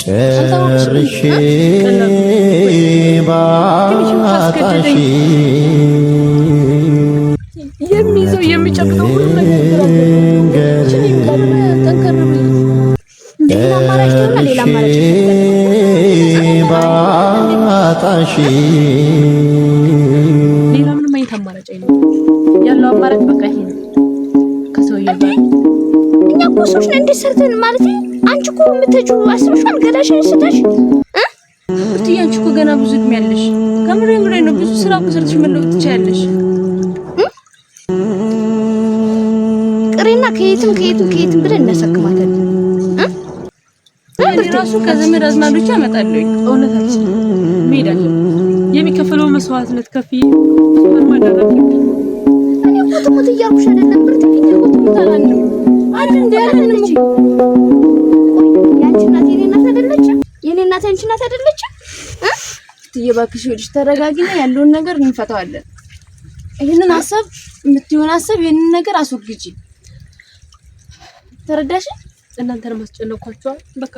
ጨርሼ ባጣሽ የሚይዘው የሚጨብጠው ሁሉ ነገር ባጣሽ ሌላ ምንም አይነት አማራጭ የለም። ያለው አማራጭ በቃ ይሄ ነው። ከሰውዬው ጋር እኛ እኮ ሰዎች ነን እንዲሰርተን ማለት አንቺ እኮ የምትጁ አስበሽዋል ገላሽን ስተሽ እርትዬ አንቺ እኮ ገና ብዙ እድሜ ያለሽ ከምሬ ነው። ብዙ ስራ ሰርተሽ መለወጥ ትችያለሽ። ቅሬና ከየትም ብለን እናሰክማታለን። ራሱ ከዘመድ አዝማዶች ያመጣልኝ እውነታችን ሜዳለ የሚከፈለው መስዋዕትነት ከፊ ማዳረግ እኔ እኮ ተሞት እያልኩሽ አይደለም ብርት ፊት እኮ ተሞታላን ነው አንድ እንዲያለን እቺ ያንቺ እናት የኔ እናት አይደለች? የኔ እናት አንቺ እናት አይደለች? እባክሽ ወዲሽ ተረጋጊና ያለውን ነገር እንፈታዋለን። ይሄንን ሐሳብ የምትሆን ሐሳብ ይሄንን ነገር አስወግጂ። ተረዳሽ? እናንተን ማስጨነቋቸው በቃ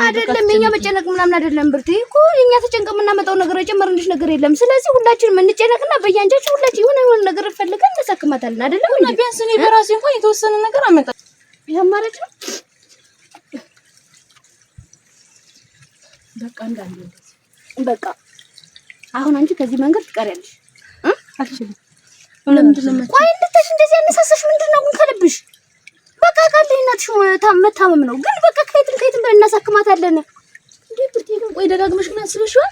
አይደለም የኛ መጨነቅ ምናምን አይደለም ብርት እኮ እኛ ተጨንቀን የምናመጣው ነገር የጨመርንሽ ነገር የለም። ስለዚህ ሁላችንም እንጨነቅና በያንጃችን ሁላችን የሆነ ነገር ፈልገን እንሰክማታለን አይደለም እንዴ? ቢያንስ እኔ በራሴ እንኳን የተወሰነ ነገር አመጣ ይሄ ማለት ነው። በቃ እንዳንዴ በቃ አሁን አንቺ ከዚህ መንገድ ትቀሪያለሽ። አልችልም። ለምንድን ነው ቆይ እንድትሽ እንደዚህ ያነሳሳሽ ምንድነው? ግን ከልብሽ በቃ ካለኝናትሽ መታመም ነው። ግን በቃ ከየትም ብለን እናሳክማታለን። እንዴ ብርቴ ግን ቆይ ደጋግመሽ ግን አስበሽዋል?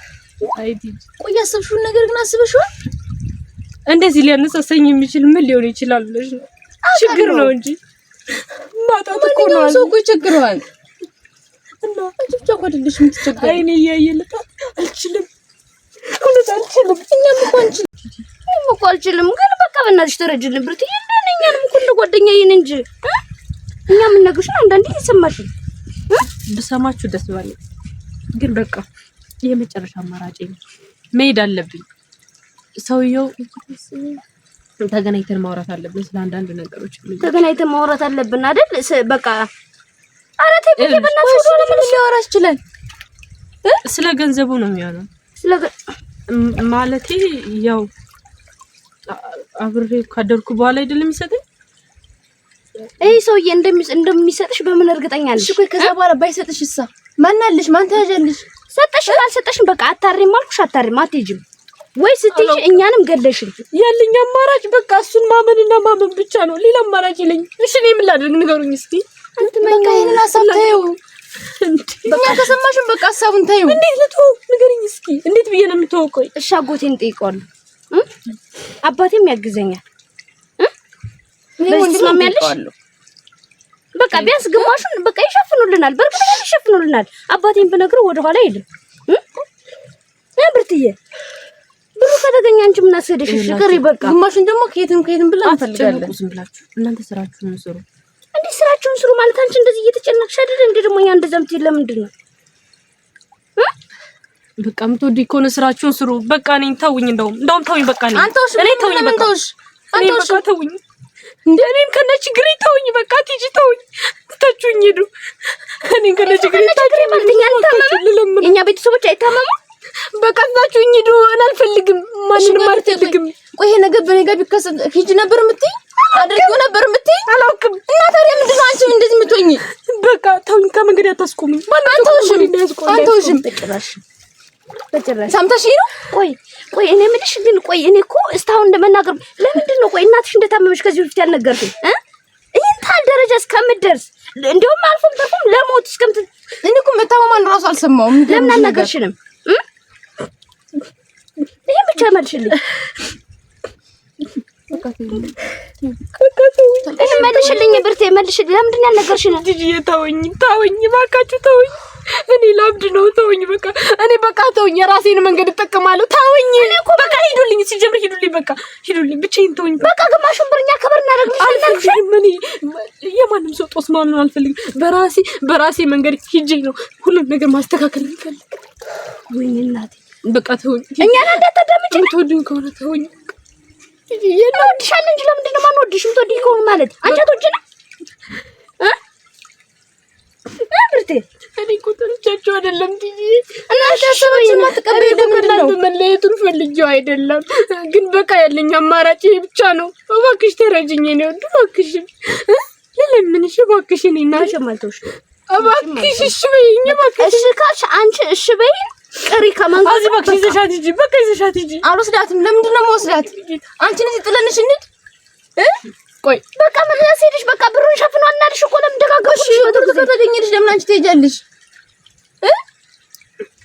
አይዲ ቆይ ያሰብሽውን ነገር ግን አስበሽዋል? እንደዚህ ሊያነሳሳኝ የሚችል ምን ሊሆን ይችላል ብለሽ ነው? ችግር ነው እንጂ ማጣት እኮ ነው። ሰው እኮ ይቸግረዋል። እና አንቺ ብቻ እኮ አይደለሽ የምትቸገረው። አይኔ እያየልታ አልችልም። እውነት አልችልም። እኛም እኮ አልችልም። ግን በቃ በእናትሽ ተረጅልን ብርቴ። እኛንም እኮ እንደ ጓደኛዬን እንጂ እኛ ምን ነገርሽን አንዳንዴ ይሰማሽ ብሰማችሁ ደስ ባለኝ። ግን በቃ የመጨረሻ አማራጭ ነው። መሄድ አለብኝ። ሰውየው ተገናኝተን ማውራት አለብን። ስለ አንዳንድ ነገሮች ተገናኝተን ማውራት አለብን አይደል? በቃ ኧረ ተይ ብዬሽ በእናትሽ ወደ ምን ሊያወራሽ ይችላል? ስለ ገንዘቡ ነው የሚሆነው። ማለቴ ያው አብሬ ካደርኩ በኋላ አይደለም የሚሰጠኝ። ይሄ ሰውዬ እንደሚሰጥሽ በምን እርግጠኛ ነሽ? እሺ ቆይ ከዛ በኋላ ባይሰጥሽሳ ማን አለሽ? ማን ታያለሽ? ሰጠሽ አልሰጠሽም በቃ አታሪም አልኩሽ። አታሪም አትሄጂም ወይ ስትይ እኛንም ገለሽን። ያለኝ አማራጭ በቃ እሱን ማመንና ማመን ብቻ ነው። ሌላ አማራጭ የለኝም። እሺ እኔ ምን ላድርግ ንገሩኝ እስቲ። በቃ ይሄንን ሐሳብ ታየው በቃ ከሰማሽን በቃ ሐሳቡን ታየው። እንዴት ልትው ንገሪኝ እስኪ። እንዴት ብዬ ነው የምትወቀው? እሺ አጎቴን ጠይቀዋለሁ። አባቴም ያግዘኛል። በዚህ ስለሚያለሽ በቃ ቢያንስ ግማሹን በቃ ይሸፍኑልናል። በርግጥ ይሸፍኑልናል። አባቴን ብነግረው ወደ ኋላ አይልም። ብርትዬ ብሩ ከተገኘ አንቺ ምን አሰደሽ? ሽከሪ በቃ ግማሹን ደግሞ ከየትም ብለን እንፈልጋለን። ዝም ብላችሁ እናንተ ስራችሁን ስሩ። እንዴ ስራችሁን ስሩ ማለት አንቺ እንደዚህ እየተጨነቅሽ አይደል? እንዴ ደግሞ ያ እንደዛም ትይ ለምንድን ነው? በቃ የምትወዱኝ ከሆነ ስራችሁን ስሩ። በቃ እኔን ተውኝ። እንደውም ተውኝ። በቃ እኔ ተውኝ። በቃ እኔ በቃ ተውኝ። እንዴ እኔን ከነችግሬ ተውኝ። በቃ ትጂ ተውኝ። ትታችሁኝ ሄዱ። እኔን ከነችግሬ ታውቂ ማለት እኛ ቤተሰቦች አይታመሙ። በቃ ትታችሁኝ ሄዱ። እኔ አልፈልግም። ማንንም አልፈልግም። ቆይ ይሄ ነገር በኔ ጋር ቢከሰት ሂጂ ነበር የምትይ? አድርጊው ነበር የምትይ? አላውቅም። እና ታዲያ ምንድን ነው አንቺ እንደዚህ የምትሆኚ? በቃ ተውኝ። ከመንገድ አታስቆሙኝ። አንተውሽም በጭራሽ ሰምተሽኝ ነው? ቆይ እኔ የምልሽ ግን እኔ እኮ እስካሁን እንደመናገር ለምንድን ነው ቆይ እናትሽ እንደታመመሽ ከዚህ በፊት ያልነገርኩኝ? ይሄን ታል ደረጃ እስከምትደርስ እንደውም አልፎም ተርፎም ለሞት እኔ እኮ መታመማን ራሱ አልሰማሁም። ለምን አልነገርሽንም? ይሄ ብቻ መልሽልኝ። መልሽልኝ ብርቴ መልሽልኝ። ለምንድን ነው ያልነገርሽን? ጂጂ ተውኝ እባካችሁ ተውኝ። እኔ ላብድ ነው። ተውኝ በቃ እኔ በቃ ተውኝ። የራሴን መንገድ እጠቀማለሁ። ተውኝ። እኔ እኮ በቃ ሂዱልኝ። ሲጀምር ሂዱልኝ። በቃ ሂዱልኝ። ብቻዬን ተውኝ። በቃ ግማሹን ብርኛ ከበር እናደርግልሻለን። እኔ የማንም ሰው ጦስ ማምነው አልፈልግም። በራሴ መንገድ ሂጄ ነው ሁሉም ነገር ማስተካከል እንፈልግ። ወይኔ እናቴ በቃ ተውኝ። እኛን እንዳታዳምጪ። የምትወዱኝ ከሆነ ተውኝ። እንወድሻለን እንጂ ለምንድን ነው የማንወድሽ? የምትወድኝ ከሆነ ማለት አንቺ አትወጂንም? ብርቴ እኔ ቁጥርቻቸው አይደለም ዲጂ እና ታሰበኝ ማትቀበይ ለምንድነው መለየቱን ፈልጌው አይደለም ግን በቃ ያለኝ አማራጭ ይሄ ብቻ ነው እባክሽ ተረጅኝ ነው እባክሽ ለምንሽ እባክሽ እኔና ሸማልቶሽ እባክሽ እሺ በይኝ እባክሽ እሺ ካልሽ አንቺ እሺ በይኝ ቅሪ ከመንገድ አዚ እባክሽ ይዘሻት ሂጂ በቃ ይዘሻት ሂጂ አልወስዳትም ለምንድነው የምወስዳት አንቺ ነሽ ጥለንሽ እንሂድ ቆይ በቃ መለስ ሄድሽ በቃ ብሩን ሸፍኗል እናልሽ እኮ ለምን ደጋጋሽ ተገኘልሽ ለምን አንቺ ትሄጃለሽ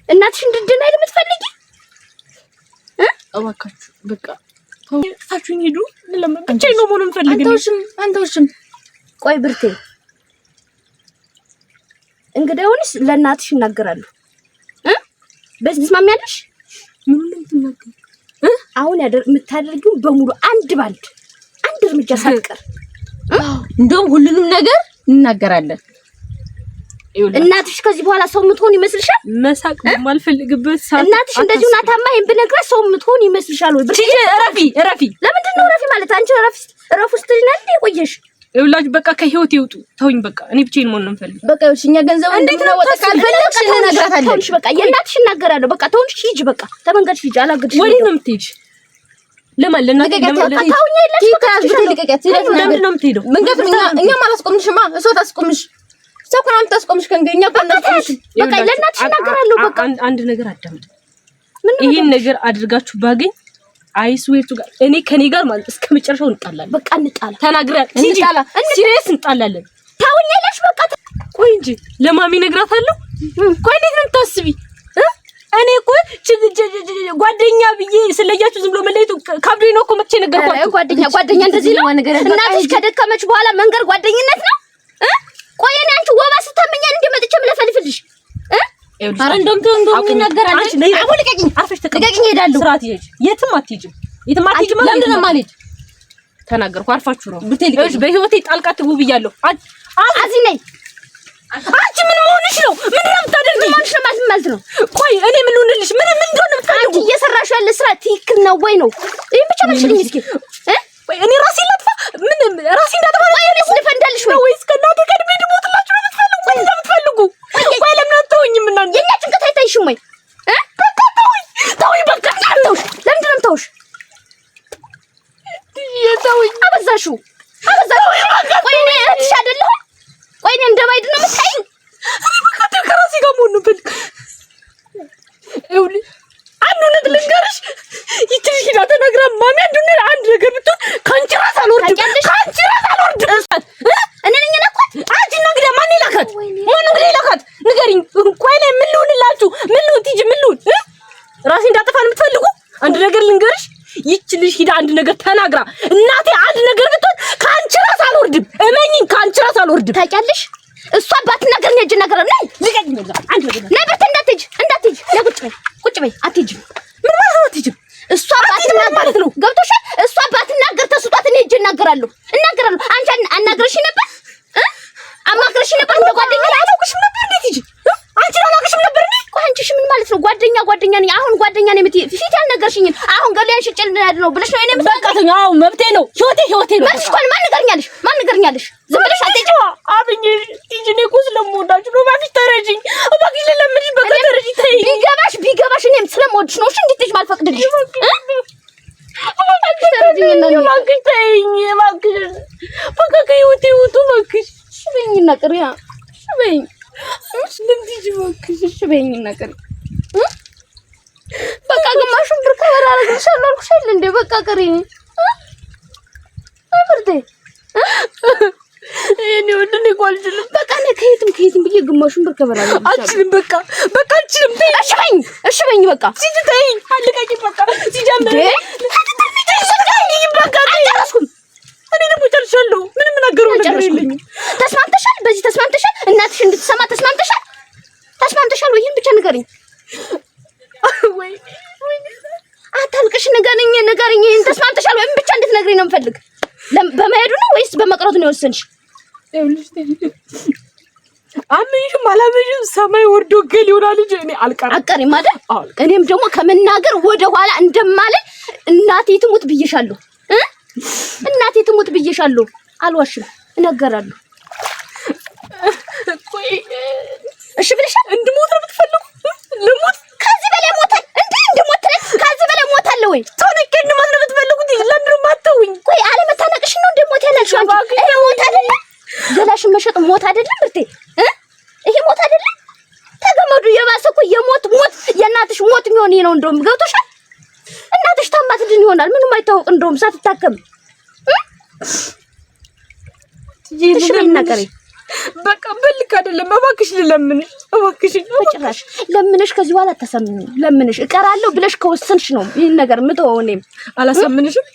እናትሽ እንድድና አይደል የምትፈልጊ እባካችሁ በቃ ታችሁኝ ሄዱ ለምን ብቻዬን ነው መሆን ፈልግልኝ አንተውሽም ቆይ ብርቴ እንግዲያውንስ ለእናትሽ እናገራሉ በዚህ ትስማሚያለሽ ምን እንደምትናገር አሁን የምታደርጊው በሙሉ አንድ ባንድ አንድ እርምጃ ሳትቀር እንደውም ሁሉንም ነገር እናገራለን እናትሽ ከዚህ በኋላ ሰው ምትሆን ይመስልሻል መሳቅ ማልፈልግበት ሰዓት እናትሽ እንደዚህ እና ታማ ብነግራት ሰው ምትሆን ይመስልሻል ወይ ብቻ ረፊ ለምንድን ነው ረፊ ማለት አንቺ ረፍ ውስጥ ልናል ይቆየሽ ይውላጅ በቃ ከህይወት ይውጡ ተውኝ በቃ እኔ ብቻዬን መሆን ነው የምፈልገው በቃ እኛ ገንዘብ እንደምናወጣ ካልፈለግሽ እንነግራታለን ተውሽ በቃ የእናትሽ እናገራለሁ በቃ ተውሽ ሂጂ በቃ ተመንገድሽ ሂጂ አላግድሽ ወዴት ነው የምትሄጂው ለማን ለምንድን ነው የምትሄደው እኛም አላስቆምሽማ እሷ ታስቆምሽ ሰው እኮ ነው የምታስቆምሽ ከእንግዲህ እኛ እኮ እናስቆምሽ በቃ ለእናትሽ እናገራለሁ በቃ አንድ ነገር አዳምጥ ይሄን ነገር አድርጋችሁ ባገኝ አይስዌቱ ጋር እኔ ከኔ ጋር ማለት እስከ መጨረሻው እንጣላለን በቃ እንጣላ ተናግረን ሲሪየስ እንጣላለን ታውኛለሽ በቃ ቆይ እንጂ ለማሚ ነግራታለሁ ቆይ እንዴት ነው የምታስቢ እኔ እኮ ጓደኛ ብዬ ስለያችሁ ዝም ብሎ መለየቱ ካብሬ ነው እኮ መጥቼ ነገርኳችሁ ጓደኛ እንደዚህ ነው እናትሽ ከደከመች በኋላ መንገር ጓደኝነት ነው ቆይ እኔ አንቺ ወባ ስታመኛል እንደ መጥቼ ምለፈልፍልሽ አረ እንደውም ይናገራል አሁን ልቀቂኝ አርፈሽ ተቀቂኝ ሄዳለሁ ስራት ይሄ የትም አትሄጂም ለምንድን ነው ማለት ተናገርኩ አርፋችሁ ነው ብትልቀሽ በህይወቴ ጣልቃ ትጉ ብያለሁ አዚ ነኝ አንቺ ምን ሆነሽ ነው ምን እንደምታደርጊ ማንሽ ማለት ነው ቆይ እኔ ምን ሆነልሽ ምን እንደሆነ የምትፈልጊው አንቺ እየሰራሽ ያለ ስራ ትክክል ነው ወይ ነው ይሄ ብቻ መልሽልኝ እስኪ ቆይ እኔ ራሴ ላጥፋ ምን ራሴ እንዳጥፋ ወይ እኔ ልፈንዳልሽ ወይስ ከናቱ ቀድሜ ልሞትላችሁ ነው የምትፈልጉ ቆይ ለምን አትተውኝም እናንተ የኛ ጭንቀት አይታይሽም ወይ በቃ ተውኝ በቃ ተውሽ ለምንድን ነው ተውሽ ተውኝ አበዛሽው ቆይ እኔ እህትሽ አይደለሁ ቆይ እኔ እንደማይድ ነው የምታይኝ እኔ በቃ ከራሴ ጋር መሆን ነው ፈልግ ይኸውልሽ አንድ እውነት ልንገርሽ ይችል ሂዳ ተናግራ ማሚ አንድ ነገር ብትሆን ከአንቺ ራስ አልወርድም እኔ ነኝ የላኳት አንቺ ነው እንግዲህ ማን ይላካት ንገሪኝ ቆይ ላይ ምን ልሁንላችሁ ምን ልሁን ትይጂ ምን ልሁን ራሴ እንዳጠፋ ነው የምትፈልጉ አንድ ነገር ልንገርሽ ይችልሽ ሂዳ አንድ ነገር ተናግራ እናቴ አንድ ነገር ብትሆን ከአንቺ ራስ አልወርድም እመኚኝ ከአንቺ ራስ አልወርድም ታውቂያለሽ እሷ ባትናገር ነው እጅ ነገር ነይ ልቀቂኝ ነው አንድ ነገር ነብርት እንዳትሄጂ ቁጭ በይ አትሄጂም ምን ማለት ነው አትሄጂም እሷ ባትናገር ማለት ነው ገብቶሻል እሷ ባትናገር ተስጧት እኔ እጅ እናገራለሁ አንቺ አናግረሽ ነበር አማክረሽ ነበር እንደ ጓደኛ አላውቅሽም ነበር እንዴት ሂጂ አንቺ አላውቅሽም ነበር እንዴ ቆይ አንቺ ምን ማለት ነው ጓደኛ ነኝ አሁን ጓደኛ ነኝ የምትይ ፊት ያልነገርሽኝ አሁን ገለያን ሽጭል ነው ብለሽ ነው እኔ በቃተኛ አዎ መብቴ ነው ህይወቴ ነው ማለት ቆይ ማን ንገርኛለሽ ዝም ብለሽ አትሄጂ አብኝ ሂጂ እኔ እኮ ስለምወዳችሁ ነው እባክሽ ተረጂኝ እባክሽ ለምንሽ በቃ ተረጂ ተይ ቢገባሽ እኔም ስለምወድሽ ነው እሺ እንድትሄጂ ማልፈቅድልሽ እባክሽ ተይኝ እባክሽ በቃ ከህይወቴ ውጡ እባክሽ በይኝና ቅሪያ በይኝ ለምትሄጂ እባክሽ በይኝና ቅሪ በቃ ግማሹን ብር ከበራ አደርግልሻለሁ አልኩሽ አይደል እንዴ በቃ ቅሪ አብርቴ እኔ ወንድኔ ቋልጅልም በቃ እኔ ከየትም ብዬ ግማሹን ብር ከበራ አልችልም በቃ አልችልም እሺ በይኝ በቃ ሲጂ ተይኝ አልቀቂኝ በቃ ሲጀምር በቃ አልጨረስኩም እኔ ደግሞ ጨርሻለሁ ምንም ነገር የለኝም ተስማምተሻል በዚህ ተስማምተሻል እናትሽ እንድትሰማ ተስማምተሻል ወይ ይሄን ብቻ ንገሪኝ ወይ አታልቅሽ ንገሪኝ ይሄን ተስማምተሻል ወይ ብቻ እንድትነግሪኝ ነው የምፈልግ በመሄዱ ነው ወይስ በመቅረቱ ነው የወሰንሽ አመንሽም አላመንሽም ሰማይ ወርዶ ገል ይሆናል እንጂ እኔ አልቀርም አይደል እኔም ደግሞ ከመናገር ወደ ኋላ እንደማለኝ እናቴ ትሙት ብዬሻለሁ እናቴ ትሙት ብዬሻለሁ አልዋሽም እነገራለሁ ቆይ እሺ ብለሻል። እንድሞት ነው የምትፈልጉ? ልሞት? ከዚህ በላይ ሞታል እንዴ? እንድሞት ከዚህ በላይ ሞታል ወይ? ተነቀ እንድሞት ነው የምትፈልጉት? ለምንድን ነው የማትተውኝ? ቆይ አለመታነቅሽ ነው እንደሞት ያላልሽው አንቺ? ይሄ ሞት አይደለ? ገላሽን መሸጥ ሞት አይደለም ብርቴ? ይሄ ሞት አይደለም? ተገመዱ የባሰ እኮ የሞት ሞት የእናትሽ ሞት የሚሆን ነው እንደውም ገብቶሻል። እናትሽ ታማት ድን ይሆናል ምንም አይታወቅ እንደውም ሳትታከም ይሽልናቀሪ በቃ በልክ አይደለም። እባክሽ ልለምንሽ፣ እባክሽ በጭራሽ ለምንሽ ከዚህ በኋላ አታሳምኚኝ። ለምንሽ እቀራለሁ ብለሽ ከወሰንሽ ነው ይሄን ነገር ምተው። እኔም አላሳምንሽም፣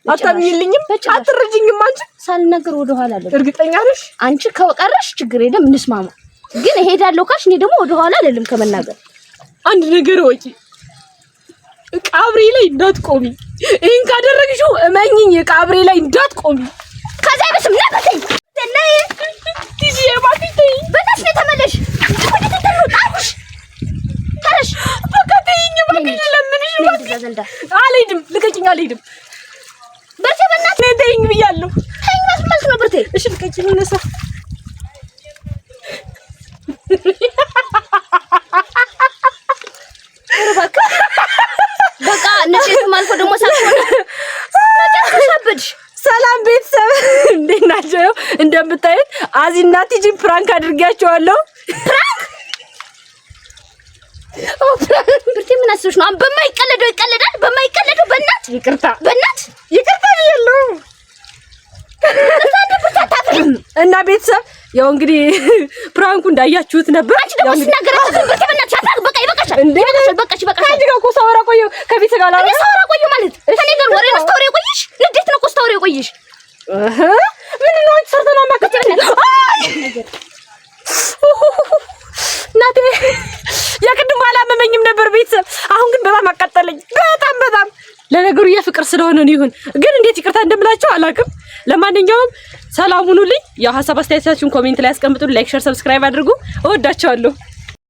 አታምኚልኝም፣ አትረጂኝም። አንቺ ሳልነገር ወደ ኋላ አይደለም። እርግጠኛ ነሽ? አንቺ ከቀረሽ ችግር የለም እንስማማ። ግን እሄዳለሁ ካሽ እኔ ደግሞ ወደ ኋላ አይደለም ከመናገር። አንድ ነገር ወጪ ቃብሬ ላይ እንዳትቆሚ። ይሄን ካደረግሽው እመኚኝ ቃብሬ ላይ እንዳትቆሚ። ከዛ ይበስም ነብተኝ ለይ ቲጂ የባክሽኝ በታች ነው ተመለሽ። ወደ ተተሉ ጣውሽ ታረሽ በቃ ተይኝ ባክሽ ለምንሽ ዘንዳ አልሄድም። ልቀቂኝ፣ አልሄድም። በርቴ በእናትሽ ነይ ተይኝ ብያለሁ። ተይኝ ማለት ነው ብርቴ። እሺ ልቀቂኝ ነሳ በቃ ነጭት ማልፎ ደግሞ ሳትሆን ሰላም ቤተሰብ እንዴት ናቸው? እንደምታዩት አዚና ቲጂ ፕራንክ አድርጊያቸዋለሁ። ፕራንክ ብርቴ ምን አስበሽ ነው? በማይቀለደው ይቀለዳል፣ በማይቀለደው በእናት ይቅርታ ይቅርታ ይያለው እና ቤተሰብ ያው እንግዲህ ፕራንኩ እንዳያችሁት ነበር። አንቺ ደግሞ ሲናገራችሁ ብርቴ በእናትሽ አታውቅ። በቃ ይበቃሻል እንዴ! በቃሽ። ከዚህ ጋር እኮ ሳወራ ቆየሁ ከቤት ጋር እኔ ሳወራ ቆየሁ ማለት ከኔ ጋር ወሬ ነው ስታወሪ ቆይሽ። እንዴት ነው ስታወሪ ቆይሽ? ምን ነው አንቺ ሰርተና ማከተል ናቴ የቅድም አላመመኝም ነበር ቤተሰብ። አሁን ግን በጣም አቃጠለኝ። በጣም ለነገሩ የፍቅር ስለሆነ ነው ይሁን። ግን እንዴት ይቅርታ እንደምላቸው አላውቅም። ለማንኛውም ሰላም ሁኑልኝ። ያው ሐሳብ አስተያየታችሁን ኮሜንት ላይ አስቀምጡልኝ። ላይክ፣ ሼር፣ ሰብስክራይብ አድርጉ። እወዳቸዋለሁ።